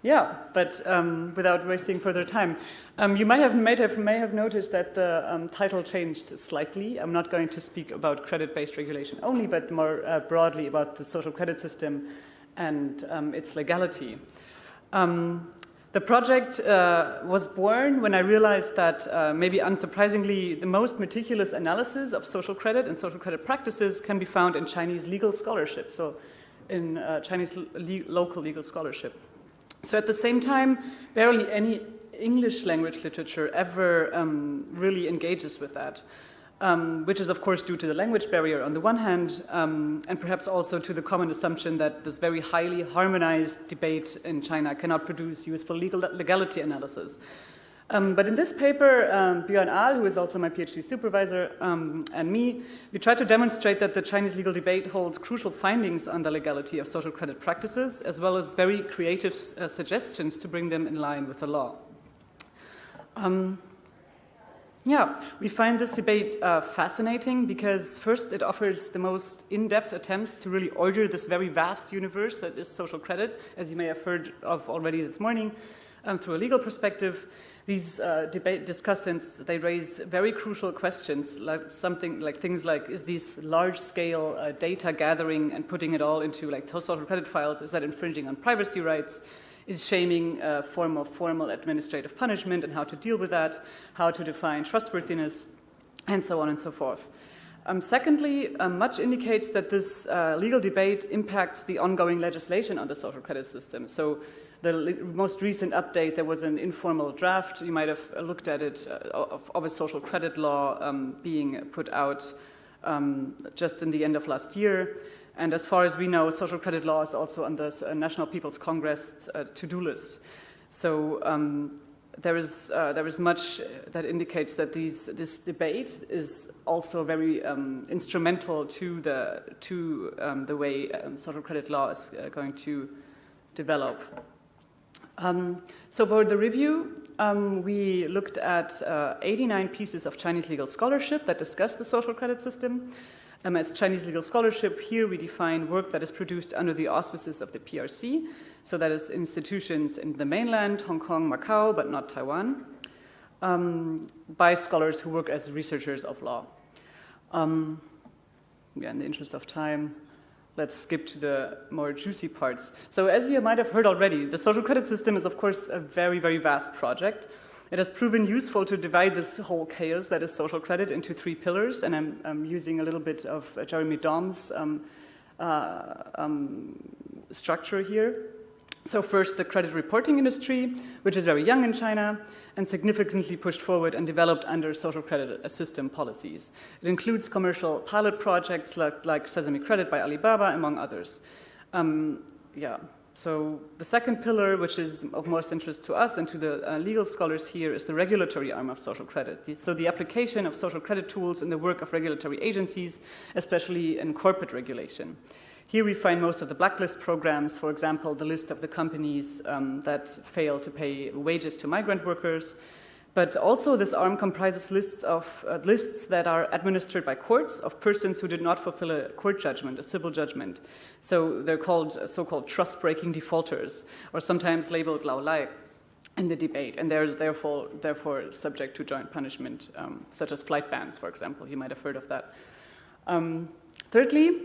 Yeah, but without wasting further time, you may have noticed that the title changed slightly. I'm not going to speak about credit-based regulation only, but more broadly about the social credit system and its legality. The project was born when I realized that, maybe unsurprisingly, the most meticulous analysis of social credit and social credit practices can be found in Chinese legal scholarship, so in Chinese local legal scholarship. So at the same time, barely any English language literature ever really engages with that, which is of course due to the language barrier on the one hand, and perhaps also to the common assumption that this very highly harmonized debate in China cannot produce useful legality analysis. But in this paper, Bjorn, who is also my PhD supervisor, and me, we tried to demonstrate that the Chinese legal debate holds crucial findings on the legality of social credit practices, as well as very creative suggestions to bring them in line with the law. Yeah, we find this debate fascinating because first it offers the most in-depth attempts to really order this very vast universe that is social credit, as you may have heard of already this morning, through a legal perspective. These debate discussants, they raise very crucial questions, like things like, is this large-scale data gathering and putting it all into like social credit files, is that infringing on privacy rights? Is shaming a form of formal administrative punishment, and how to deal with that, how to define trustworthiness, and so on and so forth. Secondly, much indicates that this legal debate impacts the ongoing legislation on the social credit system. So the most recent update, there was an informal draft, you might have looked at it, of a social credit law being put out just in the end of last year. And as far as we know, social credit law is also on the National People's Congress to-do list. So there is much that indicates that this debate is also very instrumental to the way social credit law is going to develop. So for the review, we looked at 89 pieces of Chinese legal scholarship that discuss the social credit system. As Chinese legal scholarship, here we define work that is produced under the auspices of the PRC, so that is institutions in the mainland, Hong Kong, Macau, but not Taiwan, by scholars who work as researchers of law. In the interest of time, let's skip to the more juicy parts. So as you might have heard already, the social credit system is of course a very, very vast project. It has proven useful to divide this whole chaos that is social credit into 3 pillars, and I'm using a little bit of Jeremy Dom's structure here. So first, the credit reporting industry, which is very young in China and significantly pushed forward and developed under social credit system policies. It includes commercial pilot projects like Sesame Credit by Alibaba, among others. So the second pillar, which is of most interest to us and to the legal scholars here, is the regulatory arm of social credit. So the application of social credit tools in the work of regulatory agencies, especially in corporate regulation. Here we find most of the blacklist programs, for example, the list of the companies that fail to pay wages to migrant workers. But also this arm comprises lists that are administered by courts of persons who did not fulfill a court judgment, a civil judgment. So they're called so-called trust-breaking defaulters, or sometimes labeled laolai in the debate, and they're therefore subject to joint punishment, such as flight bans, for example. You might have heard of that. Thirdly,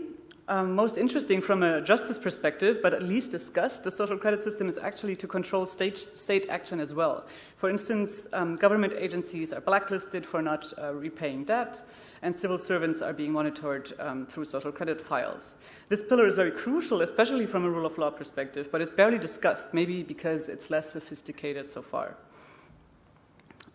most interesting from a justice perspective, but at least discussed, the social credit system is actually to control state action as well. For instance, government agencies are blacklisted for not repaying debt, and civil servants are being monitored through social credit files. This pillar is very crucial, especially from a rule of law perspective, but it's barely discussed, maybe because it's less sophisticated so far.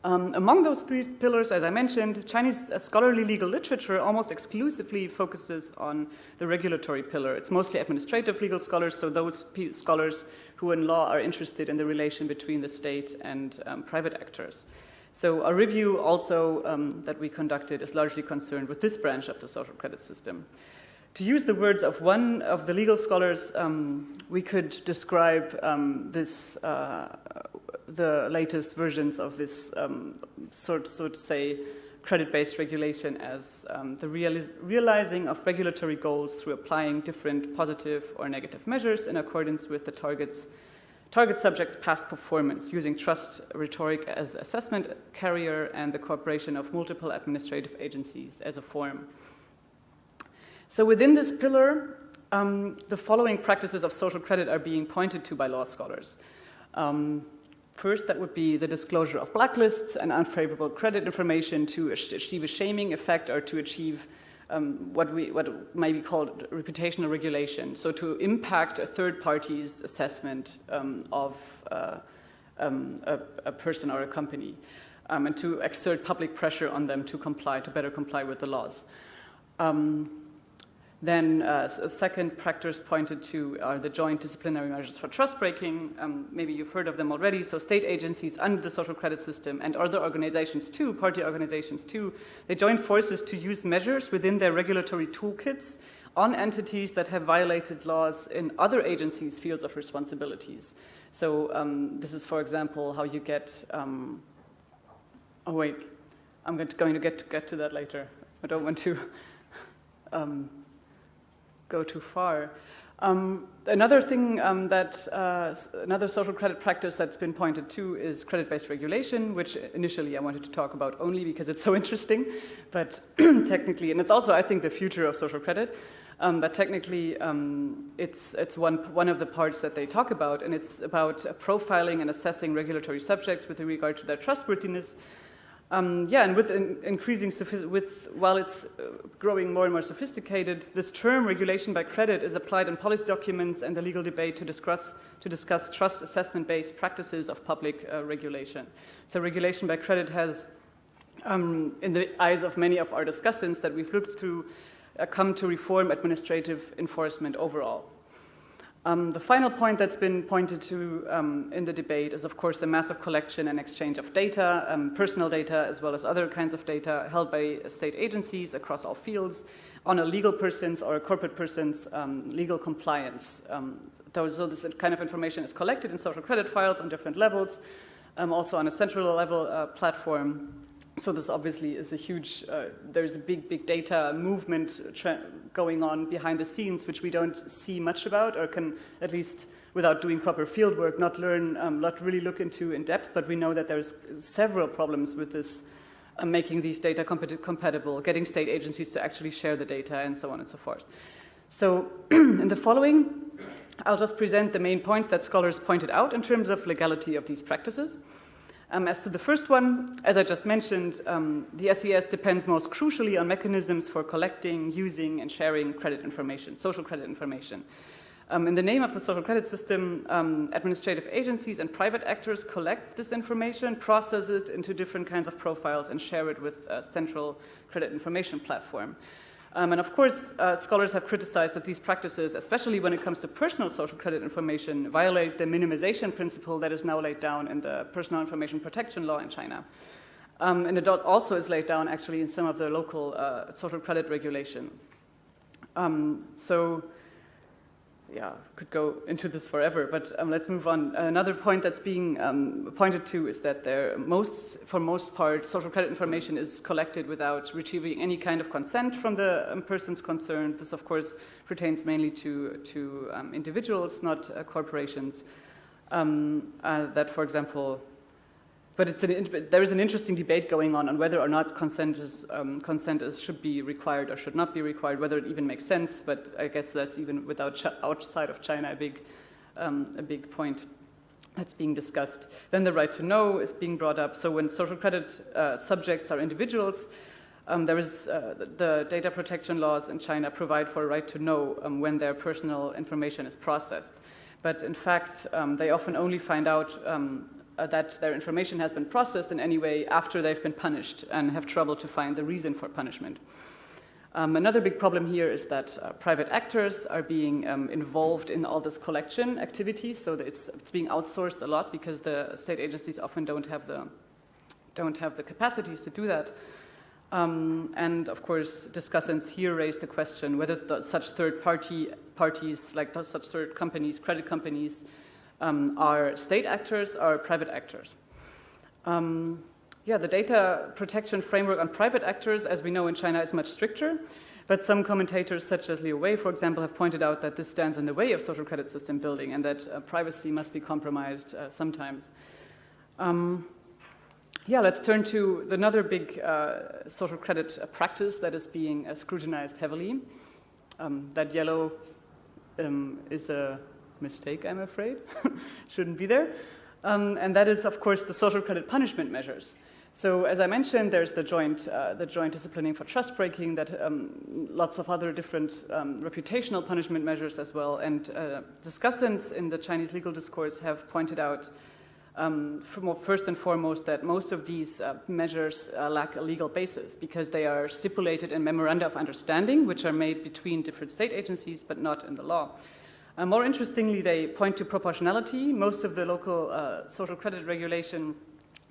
Among those 3 pillars, as I mentioned, Chinese scholarly legal literature almost exclusively focuses on the regulatory pillar. It's mostly administrative legal scholars, so those scholars who in law are interested in the relation between the state and private actors. So a review also that we conducted is largely concerned with this branch of the social credit system. To use the words of one of the legal scholars, we could describe the latest versions of this so to say credit-based regulation as the realizing of regulatory goals through applying different positive or negative measures in accordance with the targets target subjects' past performance, using trust rhetoric as assessment carrier and the cooperation of multiple administrative agencies as a form. So within this pillar, the following practices of social credit are being pointed to by law scholars. First, that would be the disclosure of blacklists and unfavorable credit information to achieve a shaming effect or to achieve what might be called reputational regulation, so to impact a third party's assessment of a person or a company, and to exert public pressure on them to better comply with the laws. Then a second practice pointed to are the joint disciplinary measures for trust breaking. Maybe you've heard of them already. So state agencies under the social credit system and other organizations too, party organizations too, they join forces to use measures within their regulatory toolkits on entities that have violated laws in other agencies' fields of responsibilities. So this is, for example, how you get, I'm going to get to that later. I don't want to go too far. Another thing another social credit practice that's been pointed to is credit-based regulation, which initially I wanted to talk about only because it's so interesting, but technically, and it's also, I think, the future of social credit, but technically it's one of the parts that they talk about, and it's about profiling and assessing regulatory subjects with regard to their trustworthiness. And with increasing while it's growing more and more sophisticated, this term regulation by credit is applied in policy documents and the legal debate to discuss trust assessment-based practices of public regulation. So regulation by credit has, in the eyes of many of our discussants that we've looked through, come to reform administrative enforcement overall. The final point that's been pointed to in the debate is, of course, the massive collection and exchange of data, personal data, as well as other kinds of data held by state agencies across all fields on a legal person's or a corporate person's legal compliance. So this kind of information is collected in social credit files on different levels, also on a central level platform. So this obviously is a huge, there's a big data movement going on behind the scenes, which we don't see much about, or can, at least without doing proper field work, not really look into in depth, but we know that there's several problems with this, making these data compatible, getting state agencies to actually share the data, and so on and so forth. So in the following, I'll just present the main points that scholars pointed out in terms of legality of these practices. As to the first one, as I just mentioned, the SES depends most crucially on mechanisms for collecting, using, and sharing credit information, social credit information. In the name of the social credit system, administrative agencies and private actors collect this information, process it into different kinds of profiles, and share it with a central credit information platform. And of course, scholars have criticized that these practices, especially when it comes to personal social credit information, violate the minimization principle that is now laid down in the Personal Information Protection Law in China. And it also is laid down actually in some of the local social credit regulation. Could go into this forever, but let's move on. Another point that's being pointed to is that for most part, social credit information is collected without retrieving any kind of consent from the persons concerned. This, of course, pertains mainly to individuals, not corporations. That, for example, but there is an interesting debate going on whether or not consent should be required or should not be required, whether it even makes sense. But I guess that's even outside of China a big point that's being discussed. Then the right to know is being brought up. So when social credit subjects are individuals, there is the data protection laws in China provide for a right to know when their personal information is processed. But in fact, they often only find out that their information has been processed in any way after they've been punished and have trouble to find the reason for punishment. Another big problem here is that private actors are being involved in all this collection activities, so that it's being outsourced a lot because the state agencies often don't have the capacities to do that. And of course, discussants here raise the question whether such third parties, like such third companies, credit companies, are state actors or private actors. The data protection framework on private actors, as we know in China, is much stricter. But some commentators, such as Liu Wei, for example, have pointed out that this stands in the way of social credit system building and that privacy must be compromised sometimes. Let's turn to another big social credit practice that is being scrutinized heavily. That yellow is a mistake, I'm afraid. Shouldn't be there. And that is, of course, the social credit punishment measures. So, as I mentioned, there's the joint disciplining for trust breaking, that lots of other different reputational punishment measures as well. And discussants in the Chinese legal discourse have pointed out, first and foremost, that most of these measures lack a legal basis because they are stipulated in memoranda of understanding, which are made between different state agencies, but not in the law. More interestingly, they point to proportionality. Most of the local social credit regulation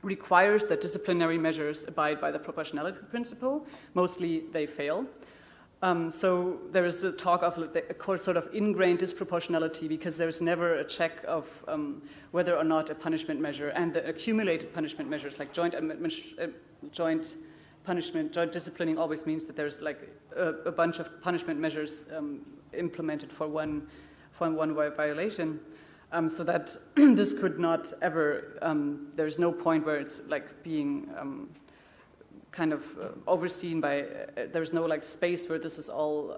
requires that disciplinary measures abide by the proportionality principle. Mostly they fail. So there is a talk of a sort of ingrained disproportionality because there's never a check of whether or not a punishment measure and the accumulated punishment measures like joint punishment, joint disciplining always means that there's like a bunch of punishment measures implemented for one violation. So that this could not ever, there's no point where it's like being kind of overseen by, there's no like space where this is all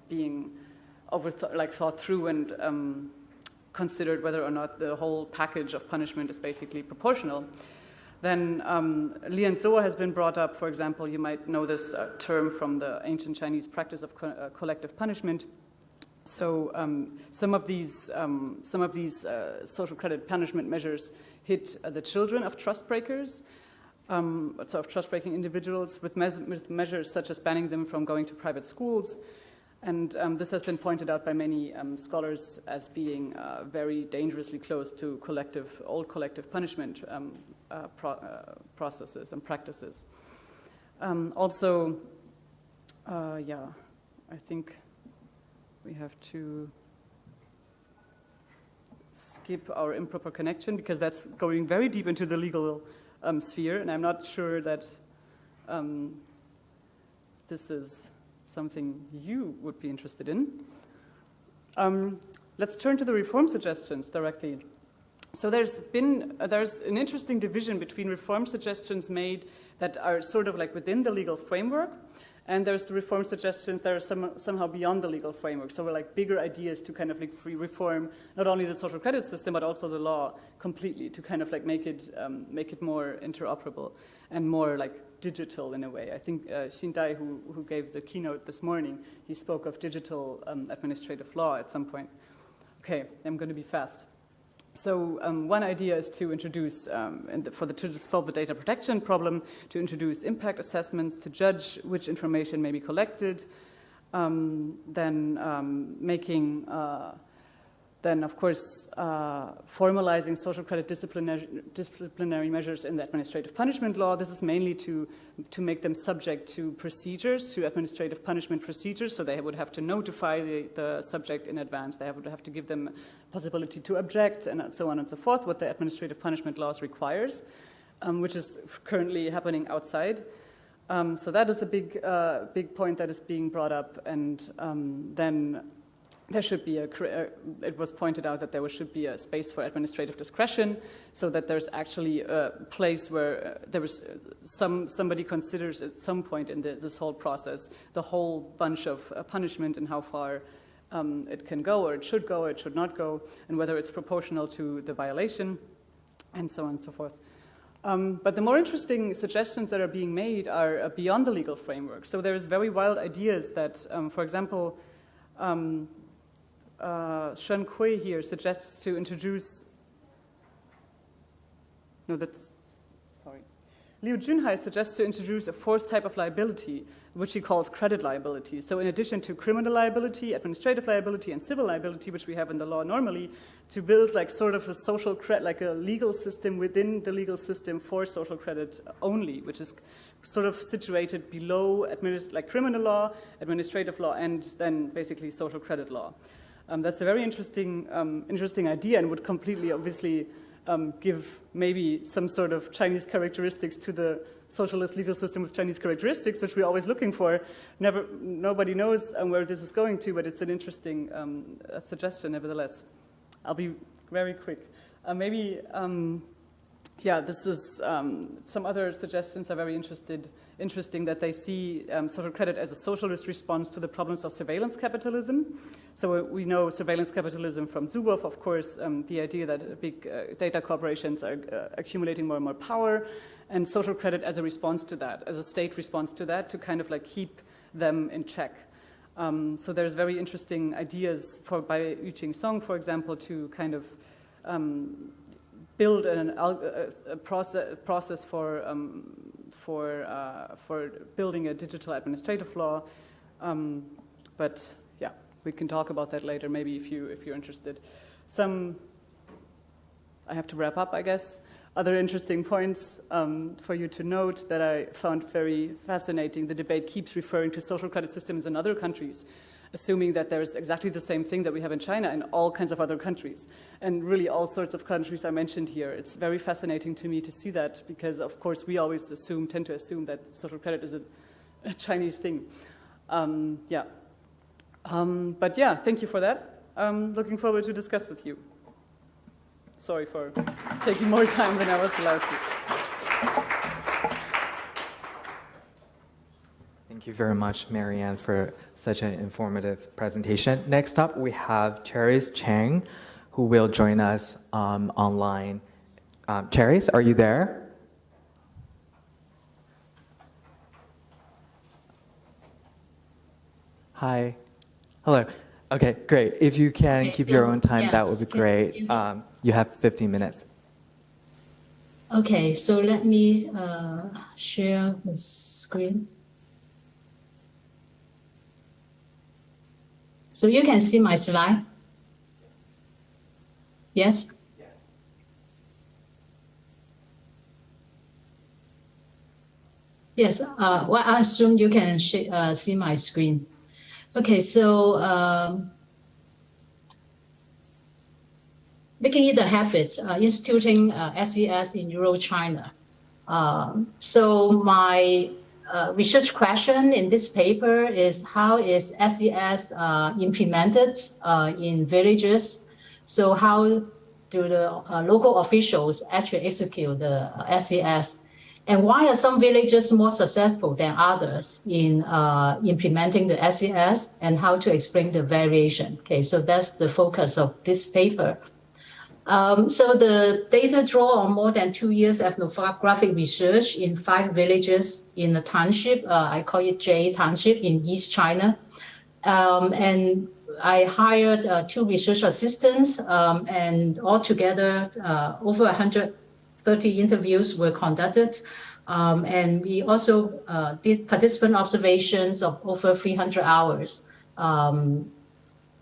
being thought through and considered whether or not the whole package of punishment is basically proportional. Then Lian Zhou has been brought up, for example, you might know this term from the ancient Chinese practice of collective punishment. So some of these social credit punishment measures hit the children of trust breakers, of trust-breaking individuals, with measures such as banning them from going to private schools. And this has been pointed out by many scholars as being very dangerously close to old collective punishment processes and practices. I think we have to skip our improper connection because that's going very deep into the legal sphere, and I'm not sure that this is something you would be interested in. Let's turn to the reform suggestions directly. So there's an interesting division between reform suggestions made that are sort of like within the legal framework, and there's the reform suggestions that are somehow beyond the legal framework. So we're like bigger ideas to kind of like reform not only the social credit system but also the law completely to kind of like make it more interoperable and more like digital in a way. I think Xin Dai, who gave the keynote this morning, he spoke of digital administrative law at some point. Okay, I'm going to be fast. So one idea is to introduce, to solve the data protection problem, to introduce impact assessments to judge which information may be collected, then of course formalizing social credit disciplinary measures in the administrative punishment law. This is mainly to make them subject to procedures, to administrative punishment procedures, so they would have to notify the subject in advance. They would have to give them possibility to object and so on and so forth, what the administrative punishment laws requires, which is currently happening outside. So that is a big point that is being brought up, and then there should be it was pointed out that there should be a space for administrative discretion, so that there's actually a place where somebody considers at some point in this whole process the whole bunch of punishment and how far it can go, or it should go, or it should not go, and whether it's proportional to the violation, and so on and so forth. But the more interesting suggestions that are being made are beyond the legal framework. So there's very wild ideas that, for example, Shen Kui here suggests to introduce. Liu Junhai suggests to introduce a fourth type of liability, which he calls credit liability. So in addition to criminal liability, administrative liability, and civil liability, which we have in the law normally, to build like sort of a social credit, like a legal system within the legal system for social credit only, which is sort of situated below like criminal law, administrative law, and then basically social credit law. That's a very interesting idea and would completely, obviously, give maybe some sort of Chinese characteristics to the socialist legal system with Chinese characteristics, which we're always looking for. Nobody knows where this is going to, but it's an interesting suggestion nevertheless. I'll be very quick. This is some other suggestions are very interesting that they see social credit as a socialist response to the problems of surveillance capitalism. So we know surveillance capitalism from Zuboff, of course, the idea that big data corporations are accumulating more and more power, and social credit as a response to that, as a state response to that, to kind of like keep them in check. So there's very interesting ideas by Yu Song, for example, to kind of build a process for building a digital administrative law. But yeah, we can talk about that later, maybe if you're interested. I have to wrap up, I guess. Other interesting points for you to note that I found very fascinating. The debate keeps referring to social credit systems in other countries, assuming that there's exactly the same thing that we have in China and all kinds of other countries. And really all sorts of countries are mentioned here. It's very fascinating to me to see that because, of course, we always tend to assume that social credit is a Chinese thing. But yeah, thank you for that. Looking forward to discuss with you. Sorry for taking more time than I was allowed to. Thank you very much, Marianne, for such an informative presentation. Next up, we have Cheris Cheng, who will join us online. Cheris, are you there? Hi. Hello. Okay, great. If you can keep your own time, that would be great. You have 15 minutes. Okay, so let me share the screen. So you can see my slide? Yes? Yes, well, I assume you can see my screen. Okay, so making it a habit, instituting SES in Euro-China. So my research question in this paper is how is SES implemented in villages? So how do the local officials actually execute the SES? And why are some villages more successful than others in implementing the SES, and how to explain the variation? Okay, so that's the focus of this paper. So the data draw on more than 2 years ethnographic research in 5 villages in a township, I call it J Township in East China. And I hired 2 research assistants, and altogether over 130 interviews were conducted. And we also did participant observations of over 300 hours,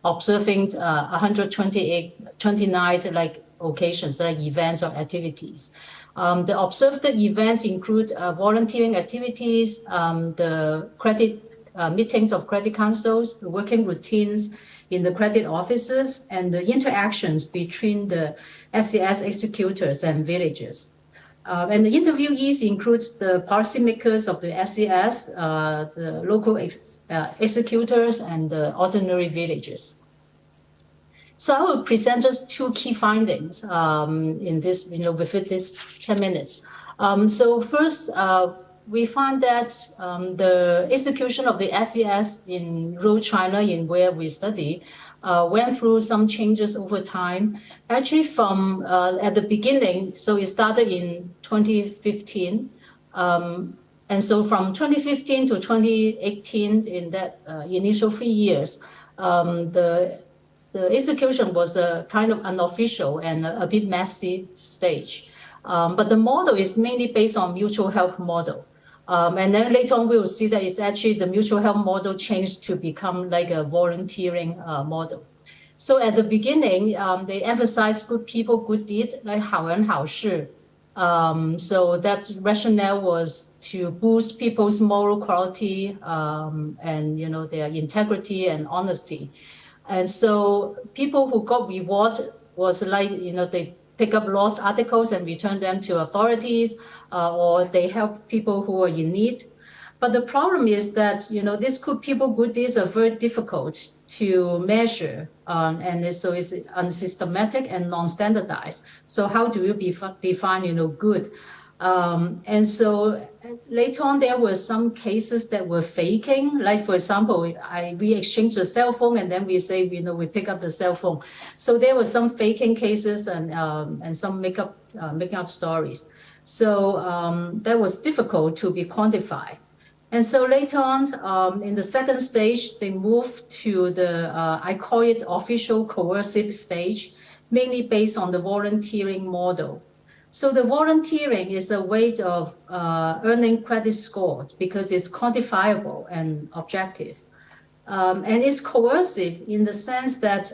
observing 129 like occasions, like events or activities. The observed events include volunteering activities, the credit meetings of credit councils, the working routines in the credit offices, and the interactions between the SES executors and villages. And the interviewees include the policymakers of the SES, the local executors, and the ordinary villages. So I will present just 2 key findings in this, within this 10 minutes. So first, we find that the execution of the SES in rural China, in where we study, went through some changes over time. Actually, from at the beginning, so it started in 2015. And so from 2015 to 2018, in that initial 3 years, the execution was a kind of unofficial and a bit messy stage. But the model is mainly based on mutual help model. And then later on, we will see that it's actually the mutual help model changed to become like a volunteering model. So at the beginning, they emphasized good people, good deed, like 好人好事. So that rationale was to boost people's moral quality and their integrity and honesty. And so people who got reward was like, they pick up lost articles and return them to authorities, or they help people who are in need. But the problem is that, these good people, good deeds are very difficult to measure, and so it's unsystematic and non-standardized. So how do you define, good? And so later on, there were some cases that were faking. Like, for example, we exchanged the cell phone, and then we say, we pick up the cell phone. So there were some faking cases and some making up stories. So that was difficult to be quantified. And so later on, in the second stage, they moved to the, I call it official coercive stage, mainly based on the volunteering model. So the volunteering is a way of earning credit scores because it's quantifiable and objective. And it's coercive in the sense that,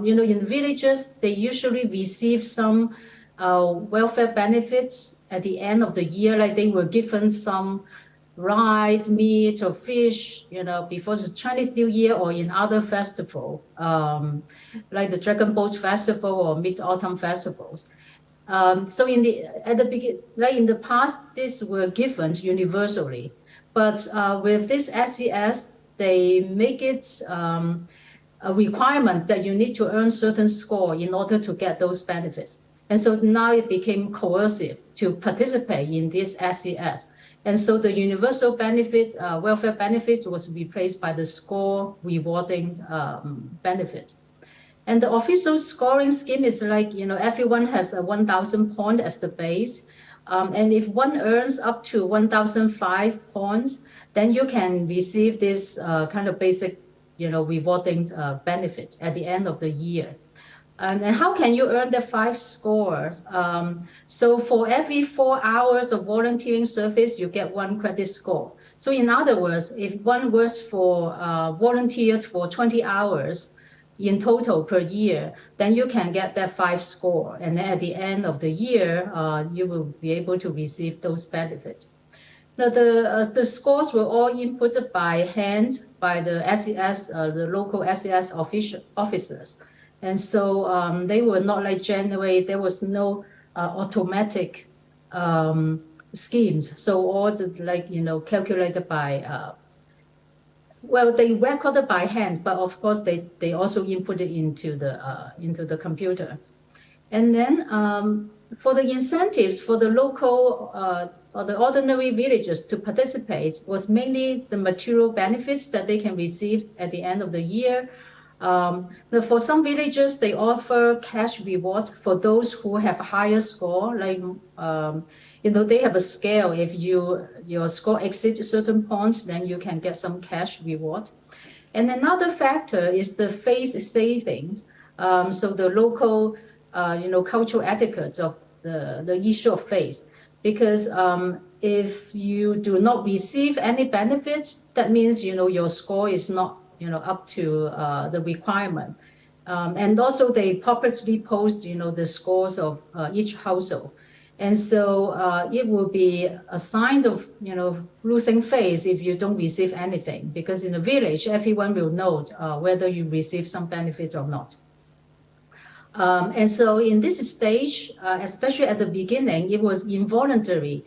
in villages, they usually receive some welfare benefits at the end of the year, like they were given some rice, meat, or fish, before the Chinese New Year or in other festivals, like the Dragon Boat Festival or Mid-Autumn festivals. So in the past, these were given universally, but with this SES, they make it a requirement that you need to earn certain score in order to get those benefits. And so now it became coercive to participate in this SES. And so the universal benefit, welfare benefit, was replaced by the score rewarding benefit. And the official scoring scheme is like, everyone has a 1,000 point as the base. And if one earns up to 1,005 points, then you can receive this kind of basic, rewarding benefit at the end of the year. And how can you earn the 5 scores? So for every 4 hours of volunteering service, you get 1 credit score. So in other words, if one works for volunteered for 20 hours in total per year, then you can get that 5 score. And then at the end of the year, you will be able to receive those benefits. Now the scores were all inputted by hand by the SES, the local SES officers. And so they were not like generate, there was no automatic schemes. So all the calculated by, they recorded by hand, but of course they also inputted into the computer. And then for the incentives for the local or the ordinary villagers to participate was mainly the material benefits that they can receive at the end of the year. For some villages, they offer cash reward for those who have a higher score. Like, they have a scale. If your score exceeds certain points, then you can get some cash reward. And another factor is the face savings. So the local, cultural etiquette of the issue of face. Because if you do not receive any benefits, that means, your score is not up to the requirement. And also they publicly post, the scores of each household. And so it will be a sign of, losing face if you don't receive anything, because in the village, everyone will know whether you receive some benefits or not. And so in this stage, especially at the beginning, it was involuntary.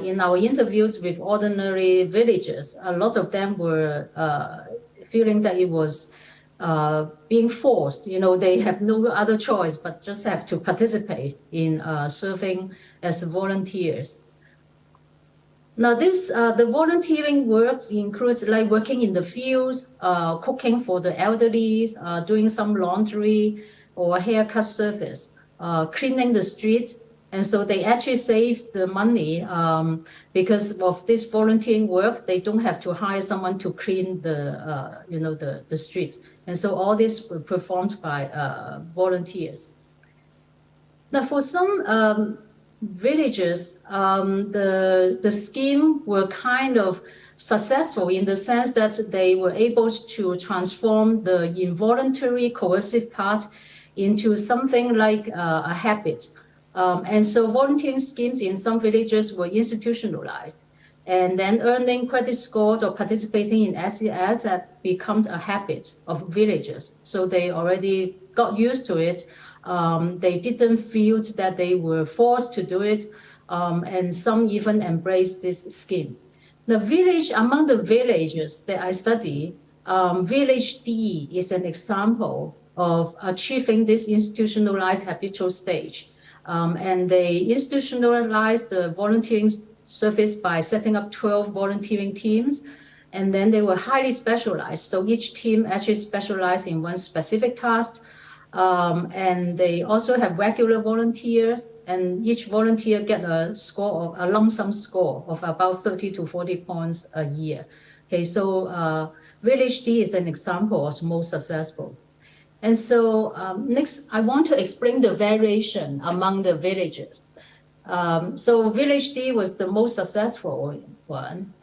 In our interviews with ordinary villagers, a lot of them were feeling that it was being forced. They have no other choice but just have to participate in serving as volunteers. Now the volunteering works includes like working in the fields, cooking for the elderly, doing some laundry or haircut service, cleaning the street. And so they actually save the money because of this volunteering work. They don't have to hire someone to clean the street. And so all this were performed by volunteers. Now for some villages, the scheme were kind of successful in the sense that they were able to transform the involuntary coercive part into something like a habit. And so volunteering schemes in some villages were institutionalized. And then earning credit scores or participating in SES have become a habit of villagers. So they already got used to it. They didn't feel that they were forced to do it. And some even embraced this scheme. Among the villages that I study, Village D is an example of achieving this institutionalized habitual stage. And they institutionalized the volunteering service by setting up 12 volunteering teams. And then they were highly specialized. So each team actually specialized in one specific task. And they also have regular volunteers, and each volunteer get a lump sum score of about 30 to 40 points a year. Okay, so Village D is an example of most successful. And so next, I want to explain the variation among the villages. So Village D was the most successful one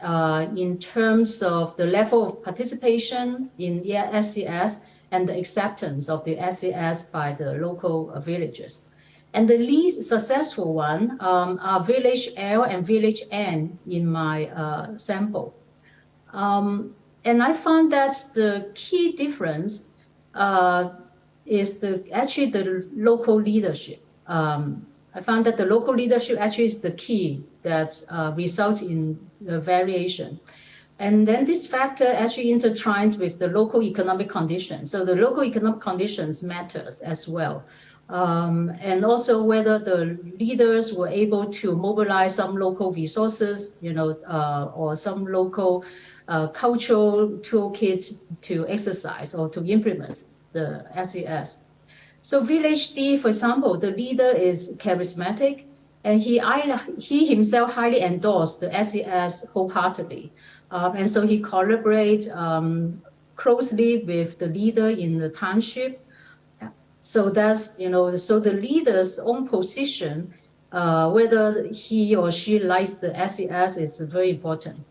in terms of the level of participation in SES and the acceptance of the SES by the local villagers. And the least successful one are Village L and Village N in my sample. And I found that the key difference is actually the local leadership. I found that the local leadership actually is the key that results in the variation. And then this factor actually intertwines with the local economic conditions. So the local economic conditions matters as well. And also whether the leaders were able to mobilize some local resources, or some local cultural toolkit to exercise or to implement the SES. So Village D, for example, the leader is charismatic, and he himself highly endorsed the SES wholeheartedly. And so he collaborates closely with the leader in the township. So that's, so the leader's own position, whether he or she likes the SES, is very important.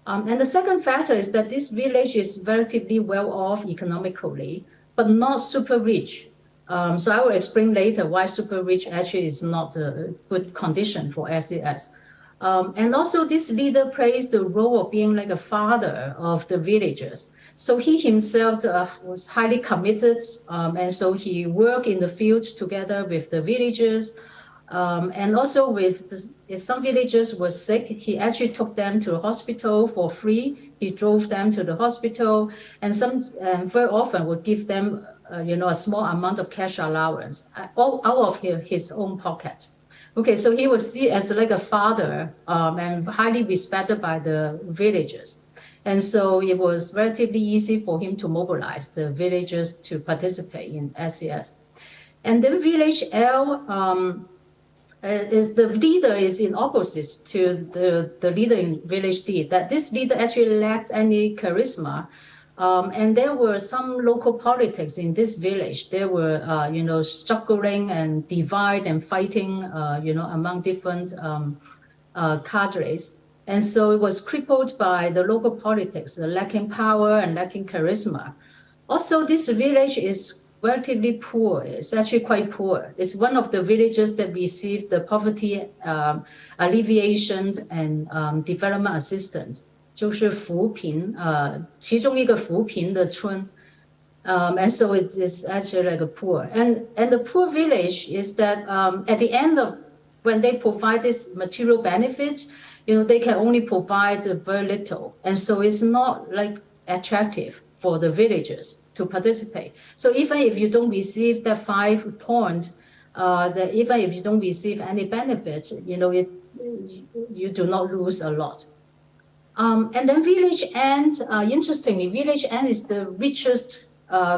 And the second factor is that this village is relatively well off economically, but not super rich. So I will explain later why super rich actually is not a good condition for SES. And also this leader plays the role of being like a father of the villagers. So he himself was highly committed, and so he worked in the field together with the villagers. And also if some villagers were sick, he actually took them to the hospital for free. He drove them to the hospital, and very often would give them a small amount of cash allowance out of his own pocket. Okay, so he was seen as like a father and highly respected by the villagers. And so it was relatively easy for him to mobilize the villagers to participate in SES. And then Village L, the leader is in opposite to the leader in Village D, that this leader actually lacks any charisma. And there were some local politics in this village. There were, struggling and divide and fighting, among different cadres. And so it was crippled by the local politics, lacking power and lacking charisma. Also, this village is relatively poor. It's actually quite poor. It's one of the villages that received the poverty alleviation and development assistance. 就是扶贫，其中一个扶贫的村。And so it is actually like a poor. And the poor village is that at the end of when they provide this material benefits, they can only provide very little. And so it's not like attractive for the villagers to participate. So even if you don't receive that 5 points, even if you don't receive any benefits, you do not lose a lot. And then Village N, interestingly, Village N is the richest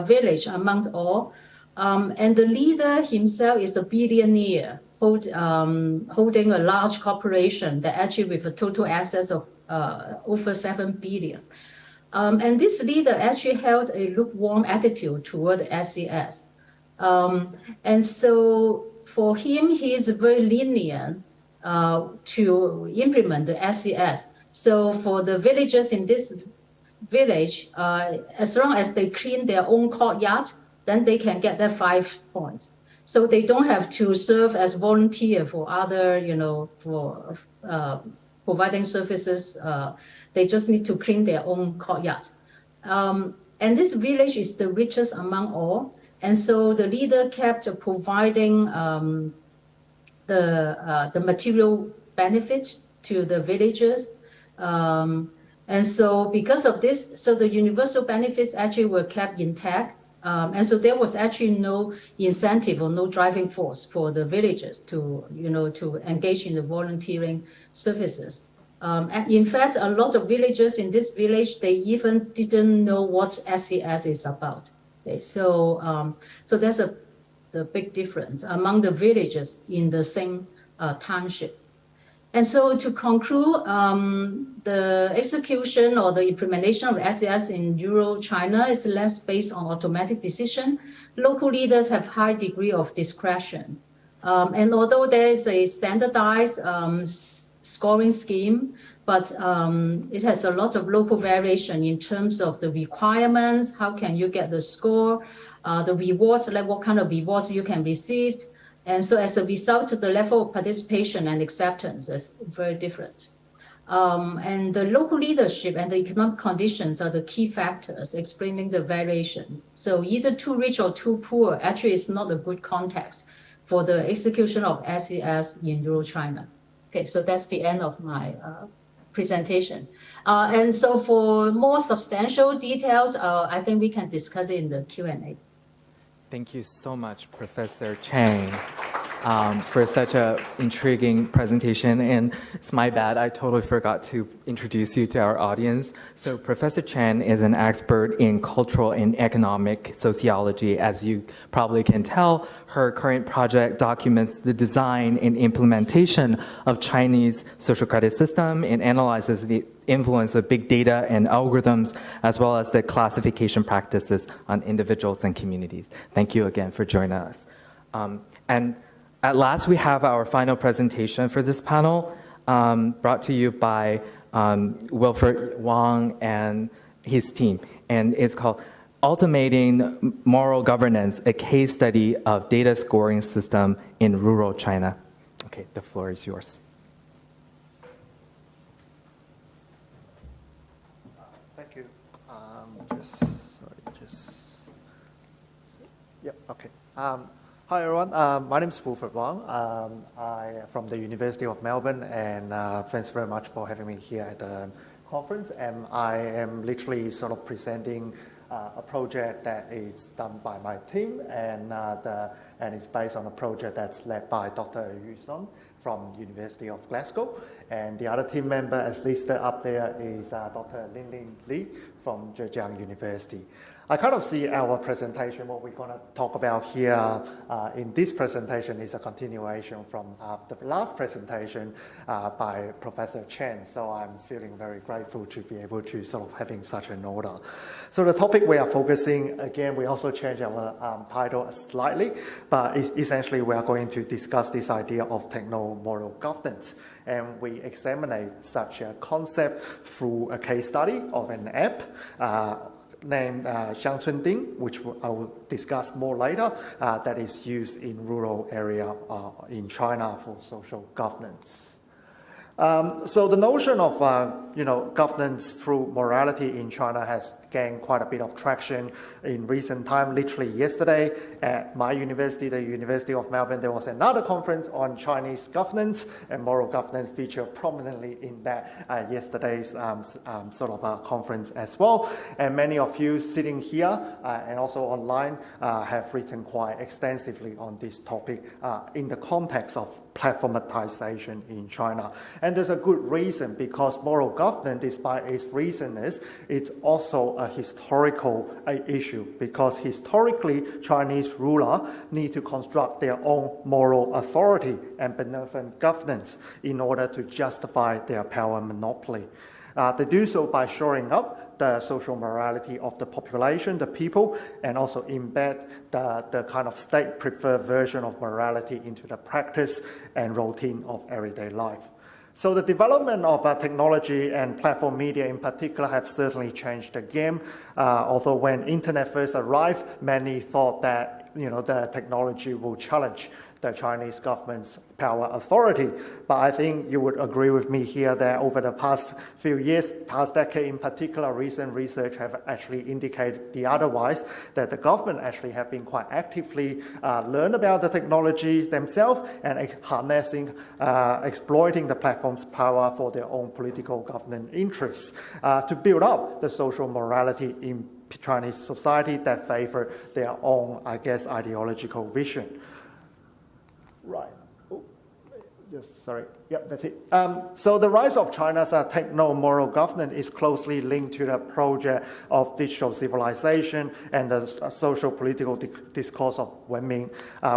village among all. And the leader himself is a billionaire holding a large corporation that actually with a total assets of over 7 billion. And this leader actually held a lukewarm attitude toward SES. And so for him, he is very lenient to implement the SES. So for the villagers in this village, as long as they clean their own courtyard, then they can get their 5 points. So they don't have to serve as volunteer for other, providing services. They just need to clean their own courtyard. And this village is the richest among all. And so the leader kept providing the material benefits to the villagers. And so because of this, so the universal benefits actually were kept intact. And so there was actually no incentive or no driving force for the villagers to, to engage in the volunteering services. And in fact, a lot of villagers in this village, they even didn't know what SES is about. Okay, so that's the big difference among the villages in the same township. And so to conclude, the execution or the implementation of SES in rural China is less based on automatic decision. Local leaders have high degree of discretion. And although there is a standardized scoring scheme, but it has a lot of local variation in terms of the requirements, how can you get the score, the rewards, like what kind of rewards you can receive. And so as a result, the level of participation and acceptance is very different. And the local leadership and the economic conditions are the key factors explaining the variations. So either too rich or too poor actually is not a good context for the execution of SES in rural China. Okay, so that's the end of my presentation. And so for more substantial details, I think we can discuss it in the Q&A. Thank you so much, Professor Cheng, for such an intriguing presentation. And it's my bad, I totally forgot to introduce you to our audience. So Professor Chen is an expert in cultural and economic sociology. As you probably can tell, her current project documents the design and implementation of Chinese social credit system and analyzes the influence of big data and algorithms, as well as the classification practices on individuals and communities. Thank you again for joining us. And at last, we have our final presentation for this panel, brought to you by Wilfred, Wang, and his team. And it's called Automating Moral Governance, a case study of data scoring system in rural China. Okay, the floor is yours. Thank you. Okay. Hi, everyone. My name is Wilfred Wang. I am from the University of Melbourne, and thanks very much for having me here at the conference. And I am literally sort of presenting a project that is done by my team, and it's based on a project that's led by Dr. Shun from University of Glasgow. And the other team member, as listed up there, is Dr. Linlin from Zhejiang University. I kind of see our presentation, what we're going to talk about here in this presentation is a continuation from the last presentation by Professor Chen. So I'm feeling very grateful to be able to sort of having such an order. So the topic we are focusing, again, we also changed our title slightly, but essentially we are going to discuss this idea of techno-moral governance. And we examine such a concept through a case study of an app named Shun-thing, which I will discuss more later, that is used in rural area in China for social governance. So the notion of governance through morality in China has gained quite a bit of traction in recent time. Literally yesterday at my university, the University of Melbourne, there was another conference on Chinese governance, and moral governance featured prominently in that yesterday's sort of conference as well. And many of you sitting here and also online have written quite extensively on this topic in the context of platformatization in China. And there's a good reason, because moral governance, despite its recentness, it's also a historical issue, because historically Chinese rulers need to construct their own moral authority and benevolent governance in order to justify their power monopoly. They do so by shoring up the social morality of the population, the people, and also embed the kind of state-preferred version of morality into the practice and routine of everyday life. So the development of technology and platform media in particular have certainly changed the game. Although when internet first arrived, many thought that the technology will challenge the Chinese government's power authority. But I think you would agree with me here that over the past few years, past decade in particular, recent research have actually indicated the otherwise, that the government actually have been quite actively learn about the technology themselves and harnessing, exploiting the platform's power for their own political governance interests to build up the social morality in Chinese society that favor their own, I guess, ideological vision. Right. Oh, yes, sorry. Yep, that's it. So the rise of China's techno-moral governance is closely linked to the project of digital civilization and the social political discourse of Wang,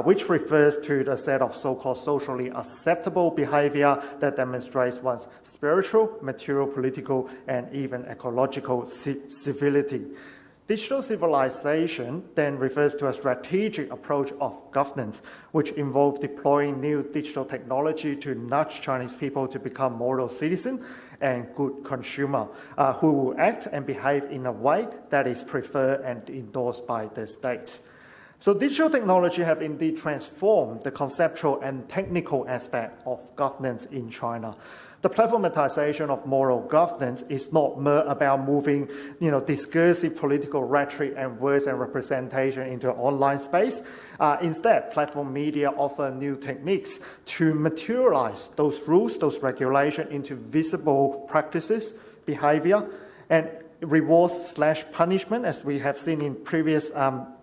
which refers to the set of so-called socially acceptable behavior that demonstrates one's spiritual, material, political, and even ecological civility. Digital civilization then refers to a strategic approach of governance, which involves deploying new digital technology to nudge Chinese people to become moral citizens and good consumers who will act and behave in a way that is preferred and endorsed by the state. So digital technology have indeed transformed the conceptual and technical aspect of governance in China. The platformatization of moral governance is not mere about moving, discursive political rhetoric and words and representation into an online space. Instead, platform media offer new techniques to materialize those rules, those regulations into visible practices, behavior, and rewards/punishment, as we have seen in previous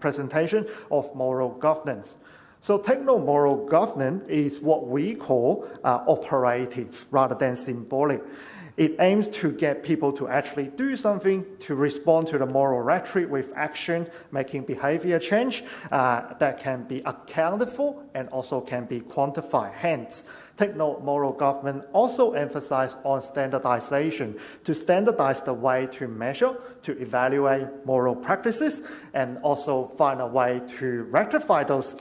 presentation of moral governance. So techno-moral governance is what we call operative rather than symbolic. It aims to get people to actually do something, to respond to the moral rhetoric with action, making behavior change that can be accounted for and also can be quantified. Hence, techno-moral government also emphasizes on standardization to standardize the way to measure, to evaluate moral practices, and also find a way to rectify those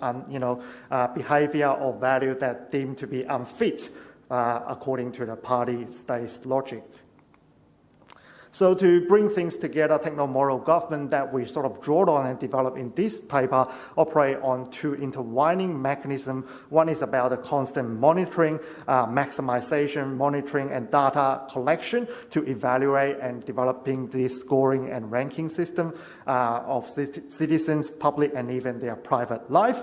behavior or value that deemed to be unfit according to the party state's logic. So to bring things together, techno-moral government that we sort of draw on and develop in this paper operate on two intertwining mechanisms. One is about the constant monitoring, maximization, monitoring, and data collection to evaluate and developing the scoring and ranking system of citizens, public, and even their private life.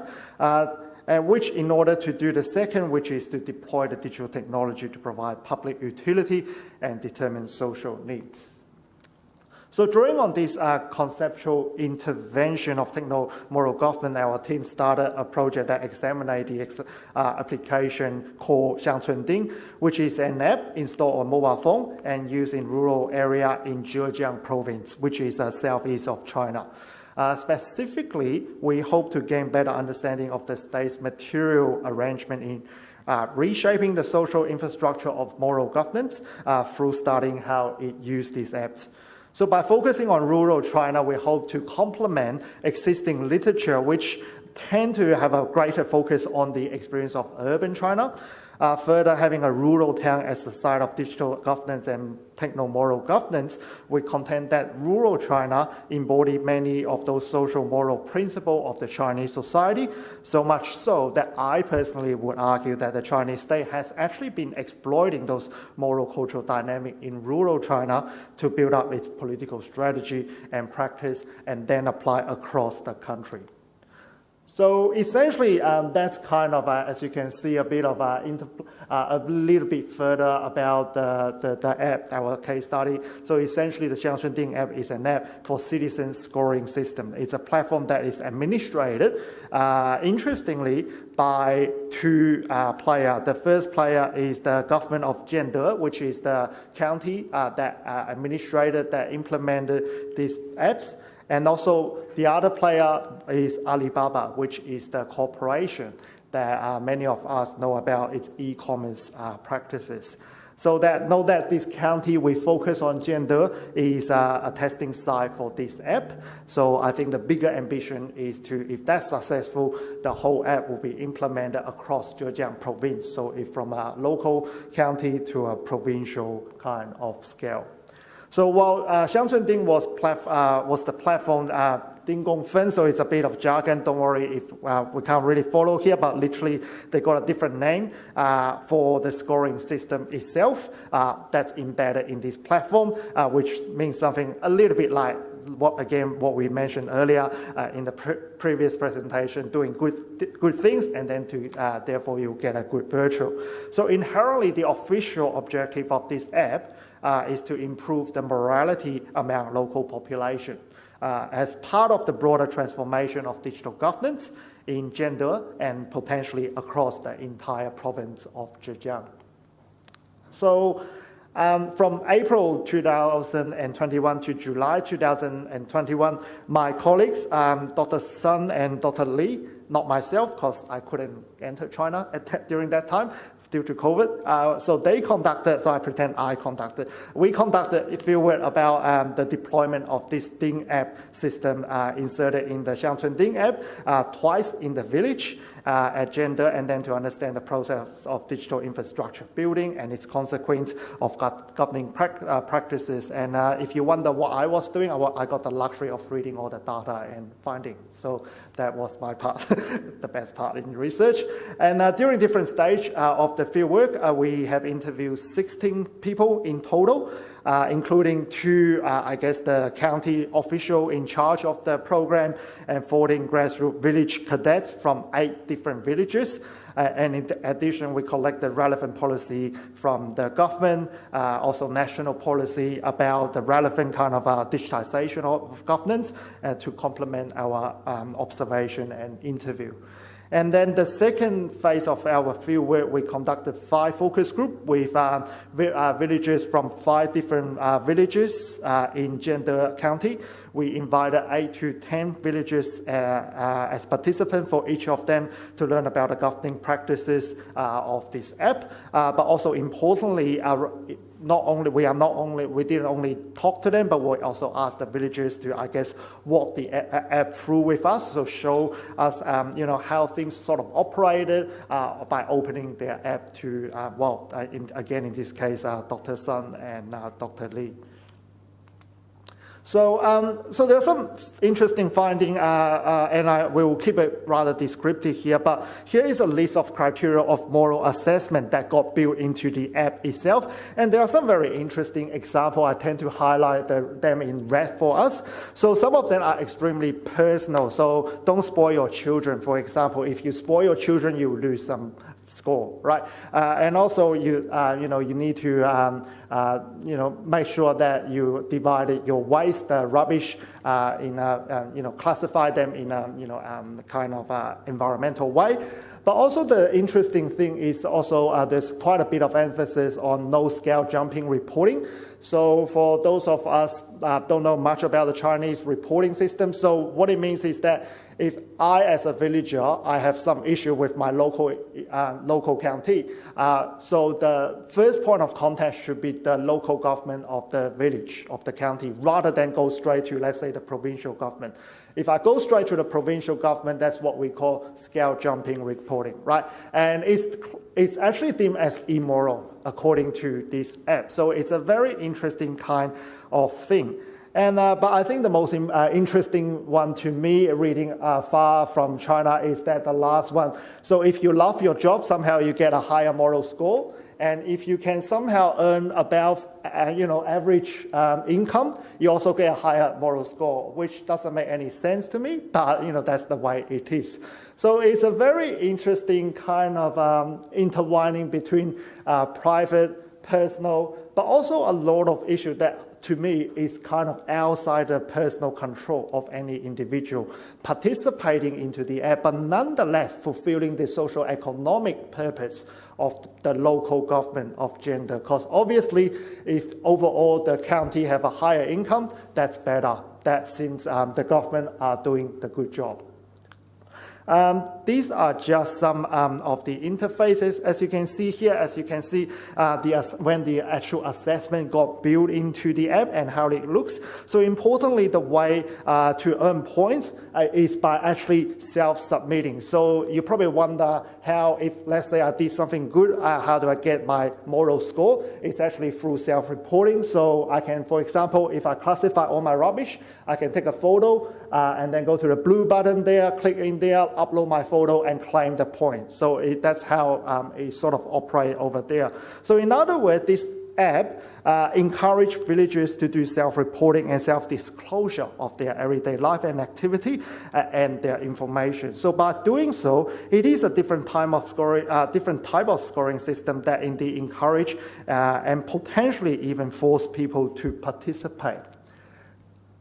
And which, in order to do the second, which is to deploy the digital technology to provide public utility and determine social needs. So drawing on this conceptual intervention of techno-moral government, our team started a project that examined the application called Shun-thing, which is an app installed on mobile phone and used in rural area in Zhejiang province, which is southeast of China. Specifically, we hope to gain better understanding of the state's material arrangement in reshaping the social infrastructure of moral governance through studying how it uses these apps. So by focusing on rural China, we hope to complement existing literature which tend to have a greater focus on the experience of urban China. Further, having a rural town as the site of digital governance and techno-moral governance, we contend that rural China embody many of those social moral principles of the Chinese society, so much so that I personally would argue that the Chinese state has actually been exploiting those moral cultural dynamics in rural China to build up its political strategy and practice and then apply across the country. So essentially, that's kind of, as you can see, a bit of a little bit further about the app, our case study. So essentially, the Shun-thing app is an app for citizen scoring system. It's a platform that is administrated, interestingly, by two players. The first player is the government of Zhejiang, which is the county that administrated, that implemented these apps. And also the other player is Alibaba, which is the corporation that many of us know about its e-commerce practices. So know that this county we focus on Zhejiang is a testing site for this app. So I think the bigger ambition is to, if that's successful, the whole app will be implemented across Zhejiang province. So if from a local county to a provincial kind of scale. So while Shun-thing was the platform 丁公分, so it's a bit of jargon. Don't worry if we can't really follow here, but literally they got a different name for the scoring system itself that's embedded in this platform, which means something a little bit like what we mentioned earlier in the previous presentation, doing good things, and then therefore you get a good virtual. So inherently, the official objective of this app is to improve the morality among local population as part of the broader transformation of digital governance in gender and potentially across the entire province of Zhejiang. So from April 2021 to July 2021, my colleagues, Dr. Shun and Dr. Li, not myself because I couldn't enter China during that time, due to COVID. So they conducted, so I pretend I conducted. We conducted a fieldwork about the deployment of this Ding app system inserted in the Shun-thing app twice in the village at gender, and then to understand the process of digital infrastructure building and its consequence of governing practices. And if you wonder what I was doing, I got the luxury of reading all the data and finding. So that was my part, the best part in research. And during different stage of the fieldwork, we have interviewed 16 people in total, including 2, I guess, the county official in charge of the program and 14 grassroots village cadets from 8 different villages. And in addition, we collect the relevant policy from the government, also national policy about the relevant kind of digitization of governance to complement our observation and interview. And then the second phase of our fieldwork, we conducted 5 focus groups with villagers from 5 different villages in Gender County. We invited 8 to 10 villages as participants for each of them to learn about the governing practices of this app. But also importantly, we didn't only talk to them, but we also asked the villagers to, I guess, walk the app through with us, so show us, how things sort of operated by opening their app to, in this case, Dr. Shun and Dr. Li. So there are some interesting findings, and I will keep it rather descriptive here, but here is a list of criteria of moral assessment that got built into the app itself. And there are some very interesting examples. I tend to highlight them in red for us. So some of them are extremely personal. So don't spoil your children. For example, if you spoil your children, you lose some score, right? And also you need to make sure that you divide your waste, rubbish, classify them in a kind of environmental way. But also the interesting thing is also there's quite a bit of emphasis on no-scale jumping reporting. So for those of us don't know much about the Chinese reporting system, so what it means is that if I, as a villager, I have some issue with my local county, so the first point of contact should be the local government of the village, of the county, rather than go straight to, let's say, the provincial government. If I go straight to the provincial government, that's what we call scale jumping reporting, right? And it's actually deemed as immoral according to this app. So it's a very interesting kind of thing. And but I think the most interesting one to me, reading far from China, is that the last one. So if you love your job, somehow you get a higher moral score. And if you can somehow earn above, average income, you also get a higher moral score, which doesn't make any sense to me, but, that's the way it is. So it's a very interesting kind of intertwining between private, personal, but also a lot of issues that, to me, is kind of outside the personal control of any individual participating into the app, but nonetheless fulfilling the social economic purpose of the local government of gender. Because obviously, if overall the county have a higher income, that's better. That seems the government are doing the good job. These are just some of the interfaces. As you can see here, when the actual assessment got built into the app and how it looks. So importantly, the way to earn points is by actually self-submitting. So you probably wonder how, if let's say I did something good, how do I get my moral score? It's actually through self-reporting. So I can, for example, if I classify all my rubbish, I can take a photo and then go to the blue button there, click in there, upload my photo, and claim the point. So that's how it sort of operates over there. So in other words, this app encourage villagers to do self-reporting and self-disclosure of their everyday life and activity and their information. So by doing so, it is a different type of scoring system that indeed encourage and potentially even force people to participate.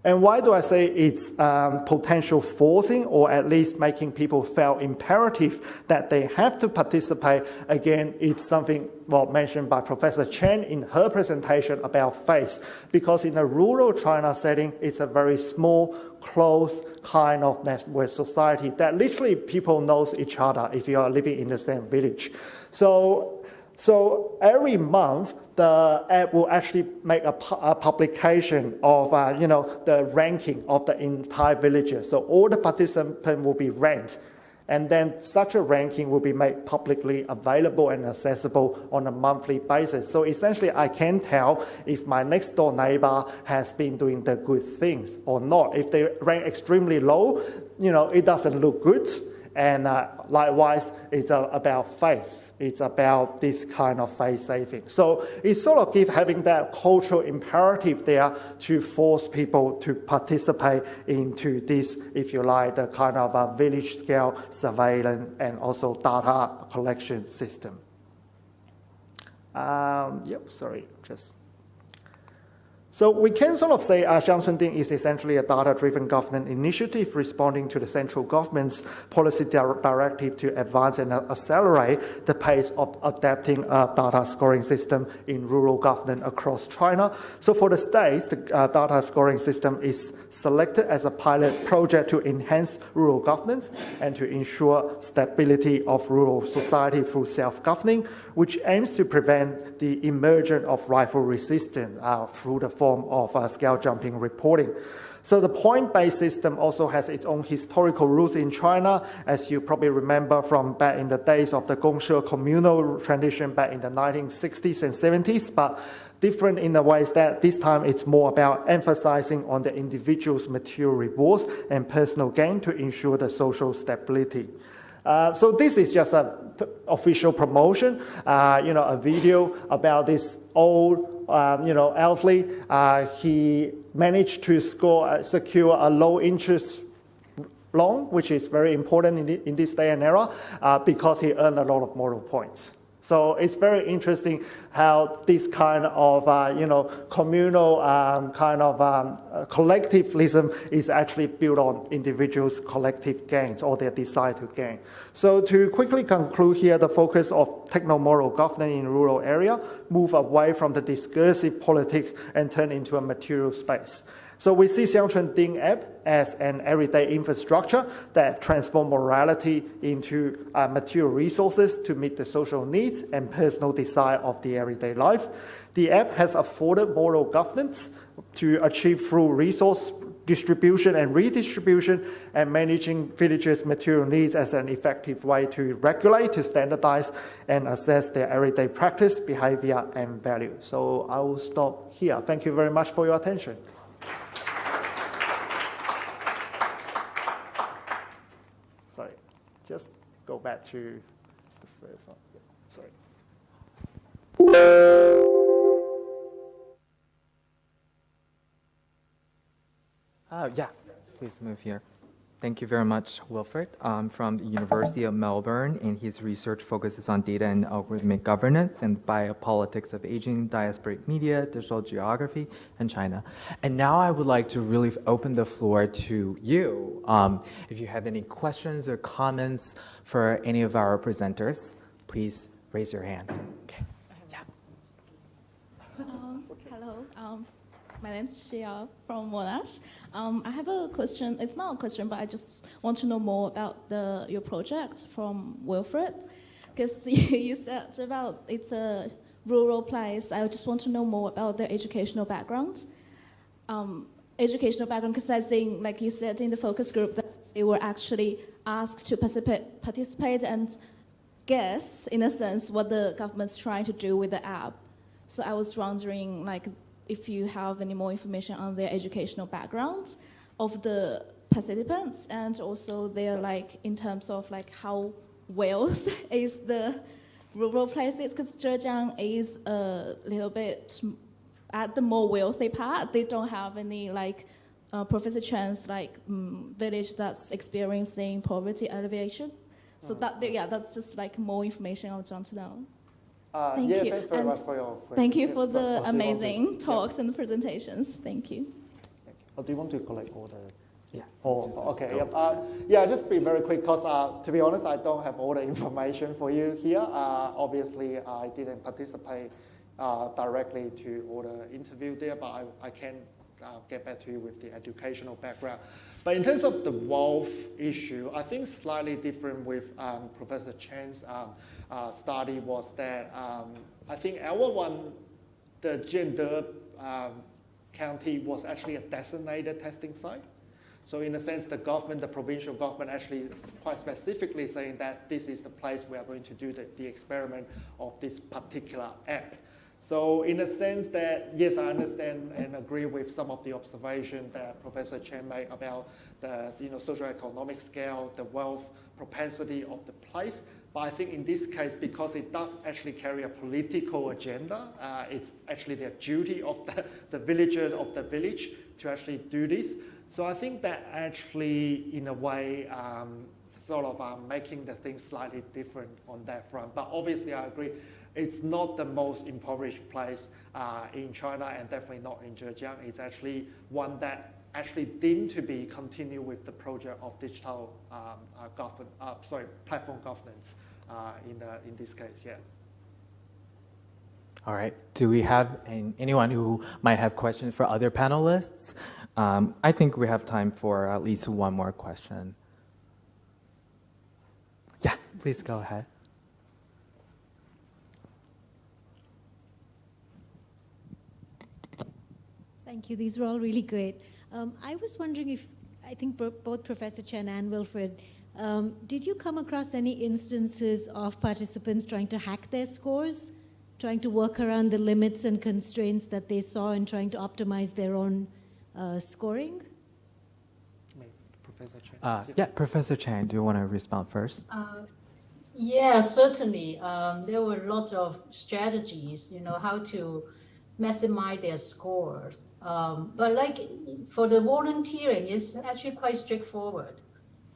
And why do I say it's potential forcing, or at least making people feel imperative that they have to participate? Again, it's something mentioned by Professor Chen in her presentation about face, because in a rural China setting, it's a very small, close kind of network society that literally people knows each other if you are living in the same village. So every month, the app will actually make a publication of the ranking of the entire villages. So all the participants will be ranked, and then such a ranking will be made publicly available and accessible on a monthly basis. So essentially, I can tell if my next door neighbor has been doing the good things or not. If they rank extremely low, it doesn't look good. And likewise, it's about face. It's about this kind of face saving. So it sort of gives having that cultural imperative there to force people to participate into this, if you like, the kind of a village scale surveillance and also data collection system. So we can sort of say Shun-thing is essentially a data-driven government initiative responding to the central government's policy directive to advance and accelerate the pace of adapting a data scoring system in rural government across China. So for the states, the data scoring system is selected as a pilot project to enhance rural governance and to ensure stability of rural society through self-governing, which aims to prevent the emergence of rival resistance through the form of scale jumping reporting. So the point-based system also has its own historical roots in China, as you probably remember from back in the days of the Gongshi communal tradition back in the 1960s and 70s, but different in the ways that this time it's more about emphasizing on the individual's material rewards and personal gain to ensure the social stability. So this is just an official promotion, a video about this old, elderly. He managed to secure a low-interest loan, which is very important in this day and era, because he earned a lot of moral points. So it's very interesting how this kind of, communal collectivism is actually built on individuals' collective gains or their desire to gain. So to quickly conclude here, the focus of techno-moral governance in rural area move away from the discursive politics and turn into a material space. So we see Shun-thing app as an everyday infrastructure that transforms morality into material resources to meet the social needs and personal desire of the everyday life. The app has afforded moral governance to achieve through resource distribution and redistribution and managing villagers' material needs as an effective way to regulate, to standardize, and assess their everyday practice, behavior, and value. So I will stop here. Thank you very much for your attention. Sorry, just go back to the first one. Sorry. Yeah, please move here. Thank you very much, Wilfred, from the University of Melbourne, and his research focuses on data and algorithmic governance and biopolitics of aging, diasporic media, digital geography, and China. And now I would like to really open the floor to you. If you have any questions or comments for any of our presenters, please raise your hand. Okay. Yeah. Hello. My name is Shia from Monash. I have a question. It's not a question, but I just want to know more about your project from Wilfred, because you said about it's a rural place. I just want to know more about their educational background. Because I think, like you said in the focus group, that they were actually asked to participate and guess, in a sense, what the government's trying to do with the app. So I was wondering, if you have any more information on their educational background of the participants, and also they're like in terms of like how wealth is the rural places, because Zhejiang is a little bit at the more wealthy part. They don't have any like Professor Chen's like village that's experiencing poverty alleviation. So that's just like more information I want to know. Thank you. Thanks very much for your question. Thank you for the amazing talks and presentations. Thank you. Or do you want to collect all the? Yeah. Okay. Just be very quick because to be honest, I don't have all the information for you here. Obviously, I didn't participate directly to all the interview there, but I can get back to you with the educational background. But in terms of the wealth issue, I think slightly different with Professor Chen's study was that I think our one, the gender county was actually a designated testing site. So in a sense, the government, the provincial government actually quite specifically saying that this is the place we are going to do the experiment of this particular app. So in a sense that, yes, I understand and agree with some of the observation that Professor Chen made about the socioeconomic scale, the wealth propensity of the place. But I think in this case, because it does actually carry a political agenda, it's actually the duty of the villagers of the village to actually do this. So I think that actually, in a way, sort of making the thing slightly different on that front. But obviously, I agree, it's not the most impoverished place in China and definitely not in Zhejiang. It's actually one that actually deemed to be continue with the project of digital platform governance in this case, yeah. All right. Do we have anyone who might have questions for other panelists? I think we have time for at least one more question. Yeah, please go ahead. Thank you. These were all really great. I was wondering if, I think both Professor Chen and Wilfred, did you come across any instances of participants trying to hack their scores, trying to work around the limits and constraints that they saw and trying to optimize their own scoring? Professor Chen. Yeah, Professor Chen, do you want to respond first? Yeah, certainly. There were a lot of strategies, how to maximize their scores. But like for the volunteering, it's actually quite straightforward.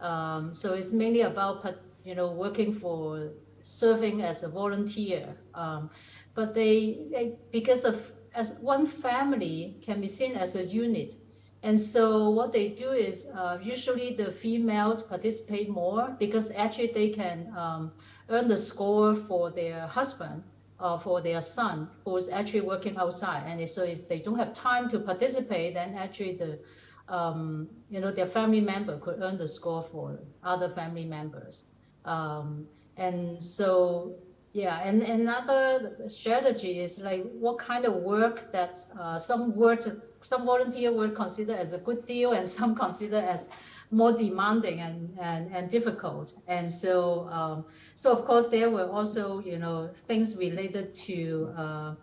So it's mainly about, working for serving as a volunteer. But because as one family can be seen as a unit. And so what they do is usually the females participate more because actually they can earn the score for their husband or for their son who's actually working outside. And so if they don't have time to participate, then actually their family member could earn the score for other family members. And so, yeah, and another strategy is like what kind of work that some volunteer would consider as a good deal and some consider as more demanding and difficult. And so, so of course there were also, things related to,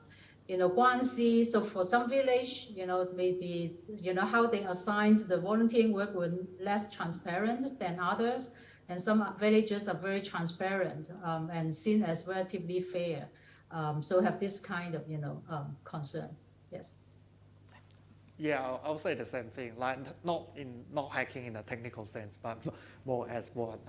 guanxi. So for some village, maybe, how they assigned the volunteering work were less transparent than others. And some villages are very transparent and seen as relatively fair. So have this kind of, concern. Yes. Yeah, I'll say the same thing. Like not hacking in a technical sense, but more as what,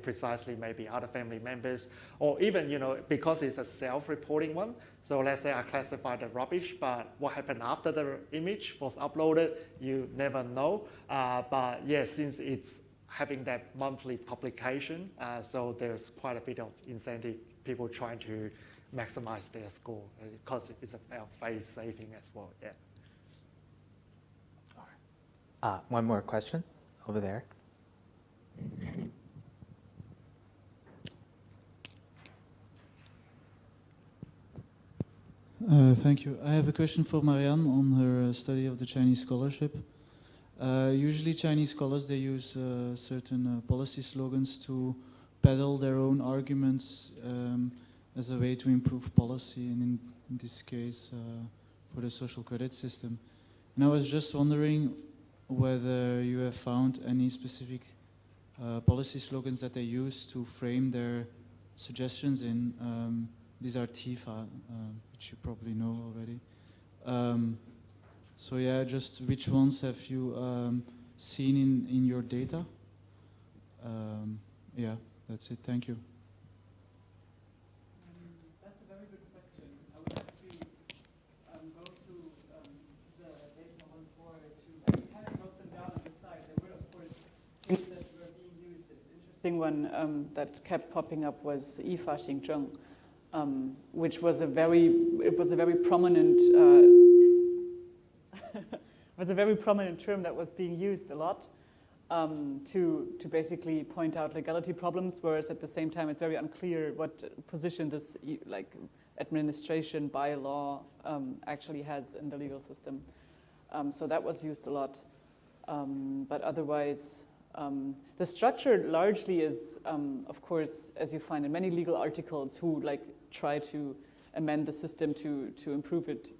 precisely maybe other family members, or even because it's a self-reporting one. So let's say I classify the rubbish, but what happened after the image was uploaded, you never know. But yeah, since it's having that monthly publication, so there's quite a bit of incentive. People trying to maximize their score because it's about face saving as well. Yeah. One more question over there. Thank you. I have a question for Marianne on her study of the Chinese scholarship. Usually Chinese scholars, they use certain policy slogans to peddle their own arguments as a way to improve policy, and in this case for the social credit system. And I was just wondering, whether you have found any specific policy slogans that they use to frame their suggestions in. These are TIFA, which you probably know already. So yeah, just which ones have you seen in your data? Yeah, that's it. Thank you. That's a very good question. I would have to go through the data once more to kind of note them down on the side. There were, of course, things that were being used. An interesting one that kept popping up was IFA Xingzheng, which was a very prominent was a very prominent term that was being used a lot to basically point out legality problems, whereas at the same time it's very unclear what position this like administration by law actually has in the legal system. So that was used a lot, but otherwise the structure largely is, of course, as you find in many legal articles, who like try to amend the system to improve it.